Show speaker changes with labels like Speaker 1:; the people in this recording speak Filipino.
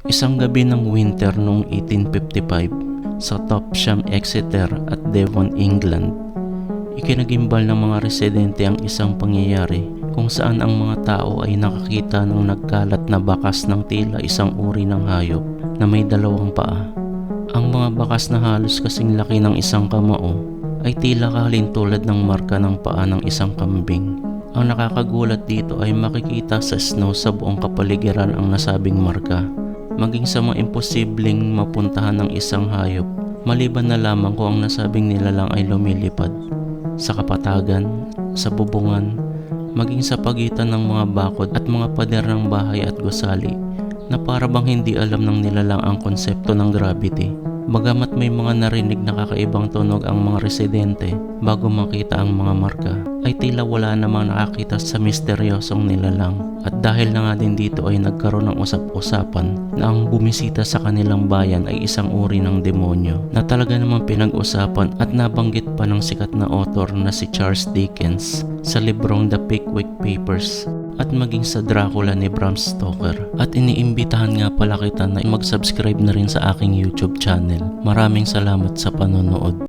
Speaker 1: Isang gabi ng winter noong 1855 sa Topsham, Exeter at Devon, England, ikinagimbal ng mga residente ang isang pangyayari kung saan ang mga tao ay nakakita ng nagkalat na bakas ng tila isang uri ng hayop na may dalawang paa. Ang mga bakas na halos kasing laki ng isang kamao ay tila kalintulad ng marka ng paa ng isang kambing. Ang nakakagulat dito ay makikita sa snow sa buong kapaligiran ang nasabing marka, maging sa mga imposibleng mapuntahan ng isang hayop, maliban na lamang kung ang nasabing nilalang ay lumilipad sa kapatagan, sa bubungan, maging sa pagitan ng mga bakod at mga pader ng bahay at gusali na para bang hindi alam ng nilalang ang konsepto ng gravity. Bagamat may mga narinig na kakaibang tunog ang mga residente bago makita ang mga marka, ay tila wala namang nakakita sa misteryosong nilalang. At dahil na nga din dito ay nagkaroon ng usap-usapan na ang bumisita sa kanilang bayan ay isang uri ng demonyo na talaga namang pinag-usapan at nabanggit pa ng sikat na author na si Charles Dickens sa librong The Pickwick Papers at maging sa Dracula ni Bram Stoker. At iniimbitahan nga pala kita na mag-subscribe na rin sa aking YouTube channel. Maraming salamat sa panonood.